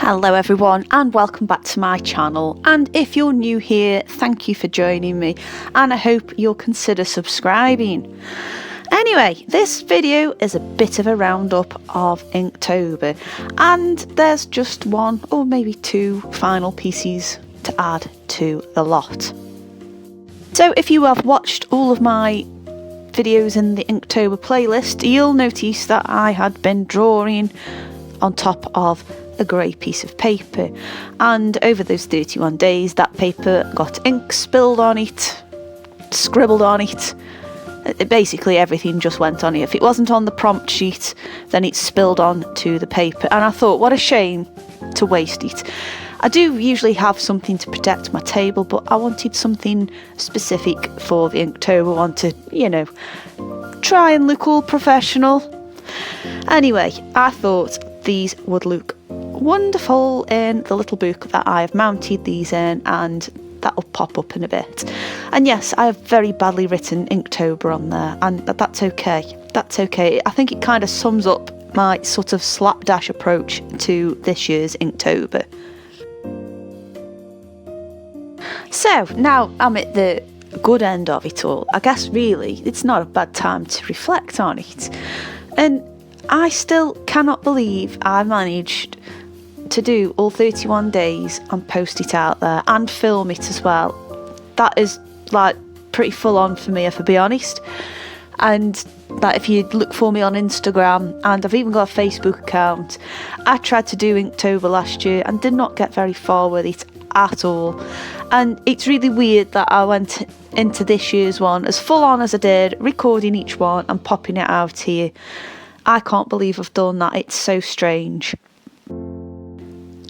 Hello everyone and welcome back to my channel, and if you're new here, thank you for joining me and I hope you'll consider subscribing. Anyway, this video is a bit of a roundup of Inktober, and there's just one or maybe two final pieces to add to the lot. So if you have watched all of my videos in the Inktober playlist, you'll notice that I had been drawing on top of a grey piece of paper, and over those 31 days that paper got ink spilled on it, scribbled on it. Basically everything just went on it. If it wasn't on the prompt sheet, then it spilled onto the paper, and I thought, what a shame to waste it. I do usually have something to protect my table, but I wanted something specific for the Inktober one to, try and look all professional. Anyway, I thought these would look wonderful in the little book that I have mounted these in, and that'll pop up in a bit. And yes, I have very badly written Inktober on there, and that's okay. That's okay. I think it kind of sums up my sort of slapdash approach to this year's Inktober. So now I'm at the good end of it all. I guess really it's not a bad time to reflect on it. And I still cannot believe I managed to do all 31 days and post it out there and film it as well. That is like pretty full on for me, if I be honest. And that if you look for me on Instagram, and I've even got a Facebook account, I tried to do Inktober last year and did not get very far with it at all. And it's really weird that I went into this year's one as full on as I did, recording each one and popping it out here. I can't believe I've done that. It's so strange.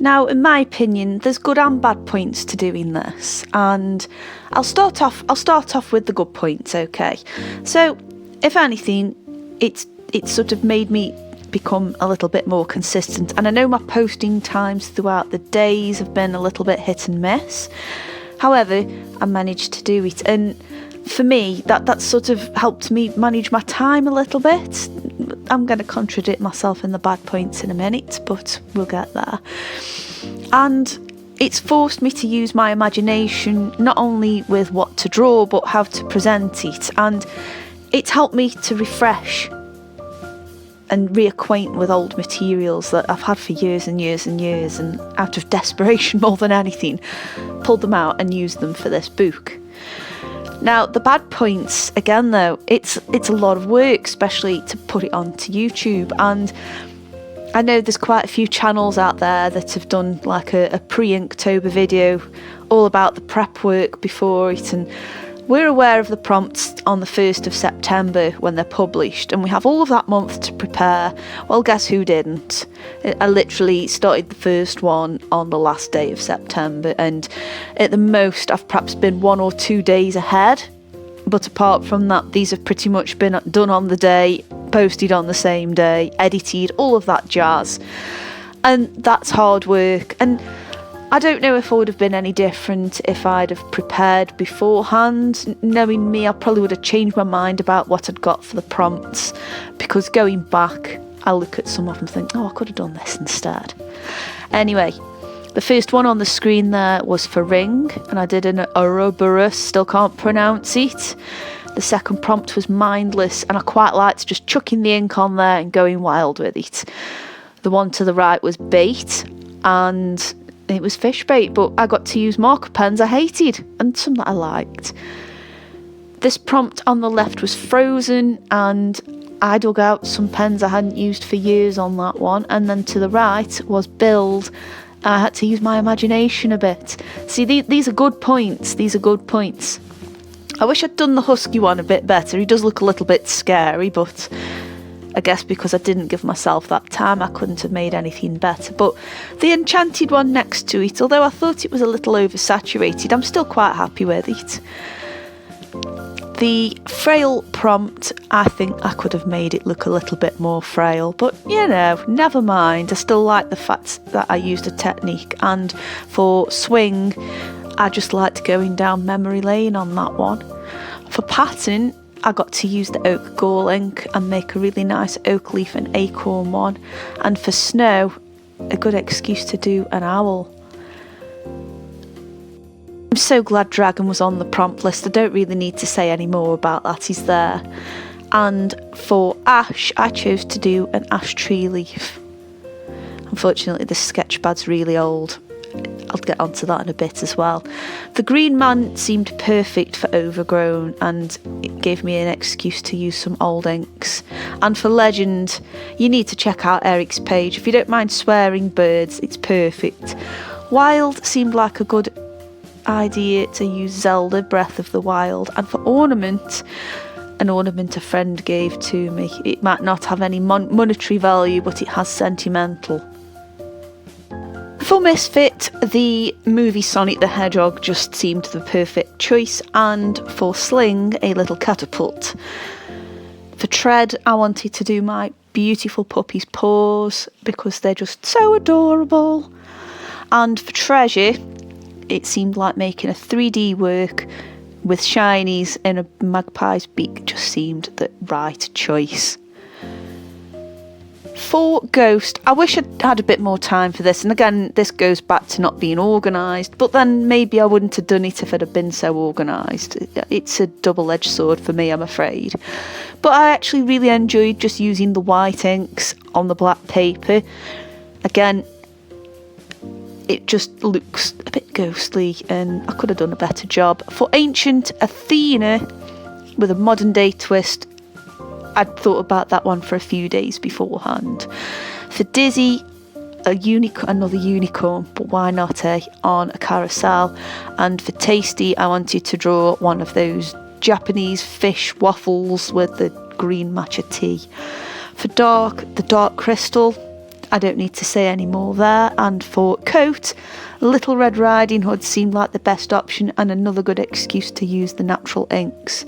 Now, in my opinion, there's good and bad points to doing this, and I'll start off with the good points, okay? So, if anything, it's sort of made me become a little bit more consistent, and I know my posting times throughout the days have been a little bit hit and miss. However, I managed to do it, and for me, that sort of helped me manage my time a little bit. I'm going to contradict myself in the bad points in a minute, but we'll get there. And it's forced me to use my imagination, not only with what to draw, but how to present it. And it's helped me to refresh and reacquaint with old materials that I've had for years and years and years, and out of desperation more than anything, pulled them out and used them for this book. Now, the bad points, again though, it's a lot of work, especially to put it onto YouTube, and I know there's quite a few channels out there that have done like a pre-Inktober video all about the prep work before it, and we're aware of the prompts on the 1st of September when they're published, and we have all of that month to prepare. Well, guess who didn't? I literally started the first one on the last day of September, and at the most I've perhaps been 1 or 2 days ahead, but apart from that, these have pretty much been done on the day, posted on the same day, edited, all of that jazz. And that's hard work, and I don't know if I would have been any different if I'd have prepared beforehand. Knowing me, I probably would have changed my mind about what I'd got for the prompts, because going back, I look at some of them and think, oh, I could have done this instead. Anyway, the first one on the screen there was for ring, and I did an Ouroboros, still can't pronounce it. The second prompt was mindless, and I quite liked just chucking the ink on there and going wild with it. The one to the right was bait, and it was fish bait, but I got to use marker pens I hated and some that I liked. This prompt on the left was frozen, and I dug out some pens I hadn't used for years on that one. And then to the right was build. I had to use my imagination a bit. See, these are good points. These are good points. I wish I'd done the husky one a bit better. He does look a little bit scary, but I guess because I didn't give myself that time, I couldn't have made anything better. But the enchanted one next to it, although I thought it was a little oversaturated, I'm still quite happy with it. The frail prompt, I think I could have made it look a little bit more frail, but never mind. I still like the fact that I used a technique, and for swing, I just liked going down memory lane on that one. For pattern, I got to use the oak gall ink and make a really nice oak leaf and acorn one. And for snow, a good excuse to do an owl. I'm so glad Dragon was on the prompt list. I don't really need to say any more about that, he's there. And for ash, I chose to do an ash tree leaf. Unfortunately, this sketch pad's really old. I'll get onto that in a bit as well. The green man seemed perfect for overgrown, and it gave me an excuse to use some old inks. And for legend, you need to check out Eric's page. If you don't mind swearing birds, it's perfect. Wild seemed like a good idea to use Zelda Breath of the Wild. And for ornament, an ornament a friend gave to me. It might not have any monetary value, but it has sentimental. For Misfit, the movie Sonic the Hedgehog just seemed the perfect choice, and for Sling, a little catapult. For Tread, I wanted to do my beautiful puppy's paws because they're just so adorable. And for Treasure, it seemed like making a 3D work with shinies in a magpie's beak just seemed the right choice. For Ghost, I wish I'd had a bit more time for this, and again, this goes back to not being organised, but then maybe I wouldn't have done it if it had been so organised. It's a double-edged sword for me, I'm afraid. But I actually really enjoyed just using the white inks on the black paper. Again, it just looks a bit ghostly, and I could have done a better job. For Ancient Athena, with a modern day twist, I'd thought about that one for a few days beforehand. For Dizzy, another unicorn, but why not, on a carousel. And for Tasty, I wanted to draw one of those Japanese fish waffles with the green matcha tea. For Dark, the Dark Crystal, I don't need to say any more there. And for Coat, Little Red Riding Hood seemed like the best option and another good excuse to use the natural inks.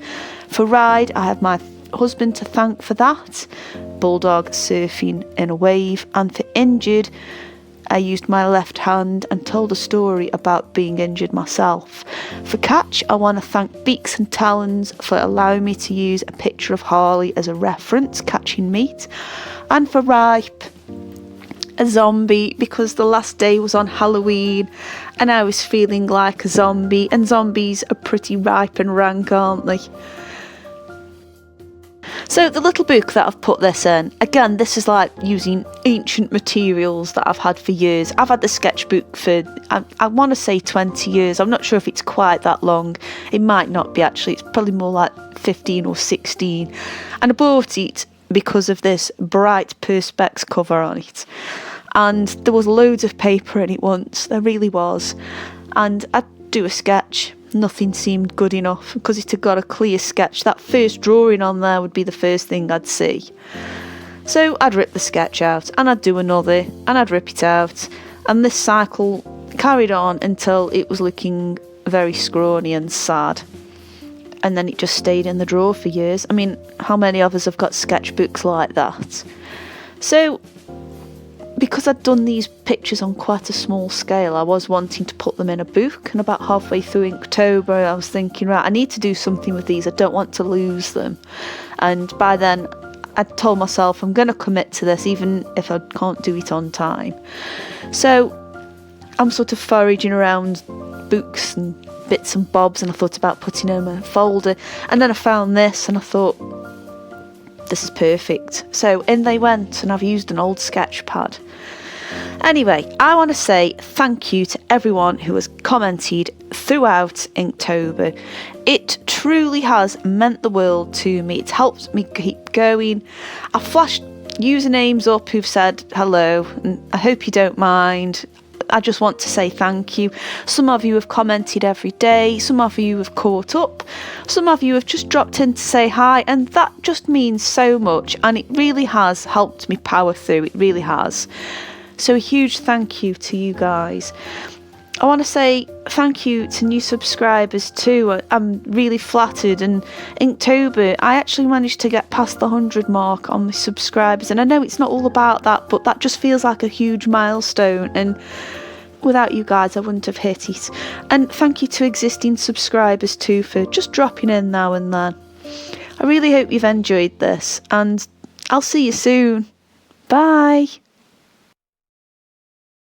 For Ride, I have my husband to thank for that. Bulldog surfing in a wave. And for Injured, I used my left hand and told a story about being injured myself. For Catch, I want to thank Beaks and Talons for allowing me to use a picture of Harley as a reference, catching meat. And for Ripe, a zombie, because the last day was on Halloween and I was feeling like a zombie, and zombies are pretty ripe and rank, aren't they? So the little book that I've put this in, again, this is like using ancient materials that I've had for years. I've had the sketchbook for, I want to say 20 years. I'm not sure if it's quite that long. It might not be actually. It's probably more like 15 or 16. And I bought it because of this bright Perspex cover on it. And there was loads of paper in it once. There really was. And I'd do a sketch. Nothing seemed good enough because it had got a clear sketch. That first drawing on there would be the first thing I'd see. So I'd rip the sketch out and I'd do another and I'd rip it out. And this cycle carried on until it was looking very scrawny and sad. And then it just stayed in the drawer for years. I mean, how many of us have got sketchbooks like that? So because I'd done these pictures on quite a small scale, I was wanting to put them in a book, and about halfway through Inktober I was thinking, right, I need to do something with these, I don't want to lose them. And by then I'd told myself I'm going to commit to this even if I can't do it on time. So I'm sort of foraging around books and bits and bobs, and I thought about putting them in a folder, and then I found this and I thought, this is perfect. So in they went, and I've used an old sketch pad. Anyway, I want to say thank you to everyone who has commented throughout Inktober. It truly has meant the world to me. It's helped me keep going. I've flashed usernames up who've said hello, and I hope you don't mind. I just want to say thank you. Some of you have commented every day, some of you have caught up, some of you have just dropped in to say hi, and that just means so much, and it really has helped me power through, it really has. So a huge thank you to you guys. I want to say thank you to new subscribers too. I'm really flattered, and Inktober, I actually managed to get past the 100 mark on my subscribers, and I know it's not all about that, but that just feels like a huge milestone, and without you guys I wouldn't have hit it. And thank you to existing subscribers too for just dropping in now and then. I really hope you've enjoyed this, and I'll see you soon. Bye.